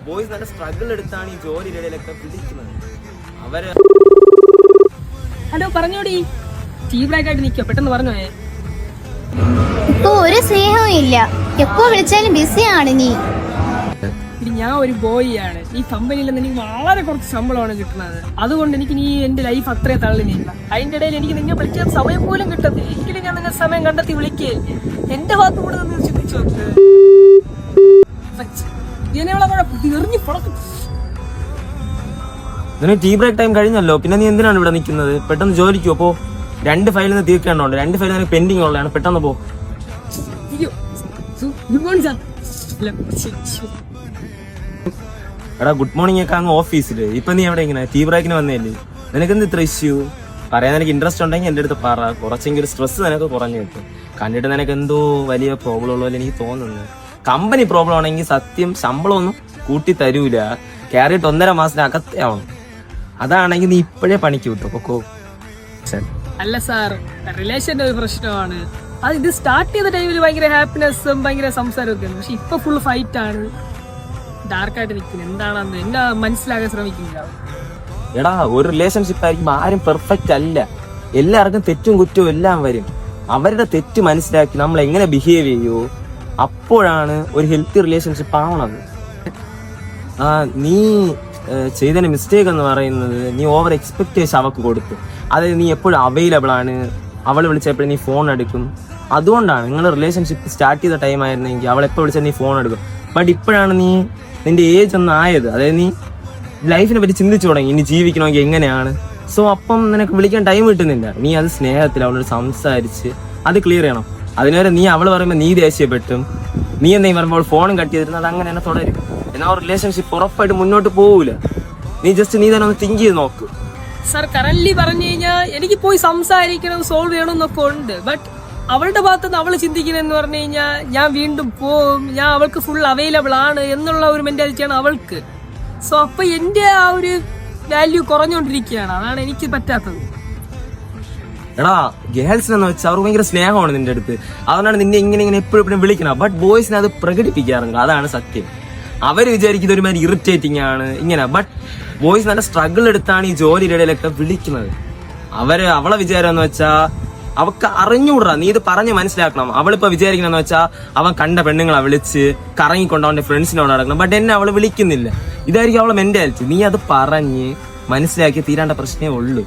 Boys നല്ല struggle എടുത്താണ് ഈ ജോലിയുടെ ഇടയിലൊക്കെ പിടിക്കുന്നത്. അവര് ഹലോ പറഞ്ഞോടി, ടീ ബ്രേക്ക് ആയിട്ട് നിൽക്കുക, പെട്ടെന്ന് പറഞ്ഞോ. ഇപ്പൊ ഒരു സ്നേഹവും ഇല്ല, എപ്പോ വിളിച്ചാലും ബിസിയാണ് നീ. ഞാൻ ഒരു ബോയ് ആണ്, ഈ കമ്പനിയിൽ നിന്ന് എനിക്ക് വളരെ കുറച്ച് ശമ്പളമാണ് കിട്ടുന്നത്. അതുകൊണ്ട് എനിക്ക് നീ എന്റെ ലൈഫ് അത്രയും തള്ളിനില്ല. അതിന്റെ ഇടയിൽ എനിക്ക് നിന്നെ വിളിക്കാൻ സമയം പോലും കിട്ടത്തില്ല. എങ്കിലും ഞാൻ നിന്നെ സമയം കണ്ടെത്തി വിളിക്കേ. എന്റെ ഭാഗത്ത് കൂടെ നിന്ന് ചിന്തിച്ചു നോക്ക്. നിനക്ക് ടീ ബ്രേക്ക് ടൈം കഴിഞ്ഞല്ലോ, പിന്നെ നീ എന്തിനാണ് ഇവിടെ നിൽക്കുന്നത്? പെട്ടെന്ന് ജോലിക്കോ പോ. 2 ഫയലിൽ നിന്ന് തീർക്കേണ്ടതുണ്ട്. 2 ഫയൽ നിനക്ക് പെൻഡിങ് ഉള്ളതാണ്, പെട്ടെന്ന് പോ. എടാ ഗുഡ് മോർണിംഗ് ഒക്കെ അങ്ങ് ഓഫീസില്. ഇപ്പൊ നീ എവിടെ ഇങ്ങനെ ടീ ബ്രേക്കിന് വന്നേല്ലേ? നിനക്കെന്ത് ഇത്ര ഇഷ്യൂ? പറയാൻ നിനക്ക് ഇൻട്രസ്റ്റ് ഉണ്ടെങ്കിൽ എൻ്റെ അടുത്ത് പറ. കുറച്ചെങ്കിലും സ്ട്രെസ് നിനക്ക് കുറഞ്ഞു കിട്ടും. കണ്ടിട്ട് നിനക്ക് എന്തോ വലിയ പ്രോബ്ലം ഉള്ള പോലെ എനിക്ക് തോന്നുന്നു. കമ്പനി പ്രോബ്ലം ആണെങ്കിൽ സത്യം ശമ്പളം ഒന്നും കൂട്ടി തരൂല. കയറിയിട്ട് 1.5 മാസത്തിനകത്തേ ആവണം. അതാണെങ്കിൽ നീ ഇപ്പോഴേ പണിക്ക് വിട്ടു പൊക്കോ. അല്ല സാർ, റിലേഷന്റെ ഒരു പ്രശ്നമാണ്. അത് ഇത് സ്റ്റാർട്ട് ചെയ്ത ടൈമിൽ ഭയങ്കര ഹാപ്പിനെസ്സും ഭയങ്കര സംസാരമൊക്കെ ആണ്. പക്ഷെ ഇപ്പൊ ഫുൾ ഫൈറ്റ് ആണ്, ഡാർക്കായിട്ട് നിൽക്കുന്നത്. എന്താണെന്ന് എന്നെ മനസ്സിലാക്കാൻ ശ്രമിക്കുന്നില്ല. എടാ ഒരു റിലേഷൻഷിപ്പ് ആയിരിക്കും ആരും പെർഫെക്റ്റ് അല്ല. എല്ലാവർക്കും തെറ്റും കുറ്റവും എല്ലാം വരും. അവരുടെ തെറ്റ് മനസ്സിലാക്കി നമ്മൾ എങ്ങനെ ബിഹേവ് ചെയ്യൂ, അപ്പോഴാണ് ഒരു ഹെൽത്തി റിലേഷൻഷിപ്പ് ആവണത്. നീ ചെയ്തതിന് മിസ്റ്റേക്ക് എന്ന് പറയുന്നത് നീ ഓവർ എക്സ്പെക്ടേഷൻ അവൾക്ക് കൊടുത്തു. അതായത് നീ എപ്പോഴും അവൈലബിൾ ആണ്, അവൾ വിളിച്ചപ്പോഴും നീ ഫോൺ എടുക്കും. അതുകൊണ്ടാണ് നിങ്ങൾ റിലേഷൻഷിപ്പ് സ്റ്റാർട്ട് ചെയ്ത ടൈം ആയിരുന്നെങ്കിൽ അവൾ എപ്പോൾ വിളിച്ചാൽ നീ ഫോൺ എടുക്കും. ബട്ട് ഇപ്പോഴാണ് നീ നിന്റെ ഏജ് ഒന്ന് ആയത്. അതായത് നീ ലൈഫിനെ പറ്റി ചിന്തിച്ചു തുടങ്ങി, ഇനി ജീവിക്കണമെങ്കിൽ എങ്ങനെയാണ്. സോ അപ്പം നിനക്ക് വിളിക്കാൻ ടൈം കിട്ടുന്നില്ല. നീ അത് സ്നേഹത്തിൽ അവളോട് സംസാരിച്ച് അത് ക്ലിയർ ചെയ്യണം. അതിനുവരെ നീ അവൾ പറയുമ്പോൾ നീ ദേഷ്യപ്പെട്ടും നീ എന്തെങ്കിലും പറയുമ്പോൾ ഫോണും കട്ട് ചെയ്തിരുന്നത് അങ്ങനെ തന്നെ തുടരും. എന്നാൽ ആ റിലേഷൻഷിപ്പ് ഉറപ്പായിട്ട് മുന്നോട്ട് പോകൂല. നീ തന്നെ ഒന്ന് തിങ്ക് ചെയ്ത് നോക്ക്. സാർ കറന്റ് പറഞ്ഞു കഴിഞ്ഞാൽ എനിക്ക് പോയി സംസാരിക്കണം, സോൾവ് ചെയ്യണം എന്നൊക്കെ ഉണ്ട്. ബട്ട് അവളുടെ ഭാഗത്തുനിന്ന് അവൾ ചിന്തിക്കുന്നതെന്ന് പറഞ്ഞു കഴിഞ്ഞാൽ ഞാൻ വീണ്ടും പോവും, ഞാൻ അവൾക്ക് ഫുൾ അവൈലബിൾ ആണ് എന്നുള്ള ഒരു മെന്റാലിറ്റിയാണ് അവൾക്ക്. സോ അപ്പൊ എന്റെ ആ ഒരു വാല്യൂ കുറഞ്ഞുകൊണ്ടിരിക്കുകയാണ്. അതാണ് എനിക്ക് പറ്റാത്തത്. എടാ ഗേൾസിനെന്ന് വെച്ചാൽ അവർ ഭയങ്കര സ്നേഹമാണ് നിന്റെ അടുത്ത്. അതുകൊണ്ടാണ് നിന്നെ ഇങ്ങനെ എപ്പോഴും വിളിക്കണം. ബട്ട് ബോയ്സിനെ അത് പ്രകടിപ്പിക്കാറുണ്ട്. അതാണ് സത്യം. അവർ വിചാരിക്കുന്നത് ഒരുമാതിരി ഇറിറ്റേറ്റിംഗ് ആണ് ഇങ്ങനെ. ബട്ട് ബോയ്സ് നല്ല സ്ട്രഗിൾ എടുത്താണ് ഈ ജോലിയുടെ ഇടയിലൊക്കെ വിളിക്കുന്നത്. അവളെ വിചാരം എന്ന് വെച്ചാൽ അവക്ക് അറിഞ്ഞൂടാ. നീ ഇത് പറഞ്ഞ് മനസ്സിലാക്കണം. അവളിപ്പോ വിചാരിക്കണമെന്ന് വെച്ചാൽ അവൻ കണ്ട പെണ്ണുങ്ങളെ വിളിച്ച് കറങ്ങിക്കൊണ്ട് അവന്റെ ഫ്രണ്ട്സിനോട് നടക്കണം. ബട്ട് എന്നെ അവള് വിളിക്കുന്നില്ല. ഇതായിരിക്കും അവളെ മെന്റാലിറ്റി. നീ അത് പറഞ്ഞ് മനസ്സിലാക്കി തീരാണ്ട പ്രശ്നമേ ഉള്ളൂ.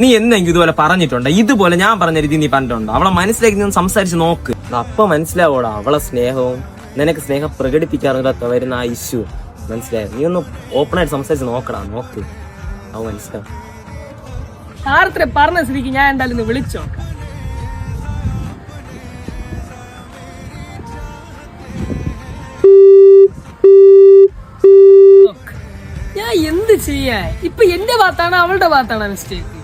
നീ എന്തെങ്കിലും ഇതുപോലെ പറഞ്ഞിട്ടുണ്ടോ? ഇതുപോലെ ഞാൻ പറഞ്ഞ രീതി നീ പറഞ്ഞിട്ടുണ്ടോ? അവളെ മനസ്സിലാക്കി നീ സംസാരിച്ച് നോക്ക്. അപ്പൊ മനസ്സിലാവോടാ അവളെ സ്നേഹവും നിനക്ക് സ്നേഹം പ്രകടിപ്പിക്കാറില്ലാത്ത വരുന്ന ആ ഇഷ്യൂ മനസ്സിലായത്. നീ ഒന്ന് ഓപ്പണായിട്ട് സംസാരിച്ച് നോക്കടാ, നോക്ക്. അവ മനസ്സിലാവും. ആർത്ര പറഞ്ഞ സ്ഥിതിക്ക് ഞാൻ എന്തായാലും വിളിച്ചോ. ഞാൻ എന്ത് ചെയ്യാ? ഇപ്പൊ എന്റെ ഭാഗത്താണ് അവളുടെ ഭാഗത്താണ് മിസ്റ്റേക്ക്?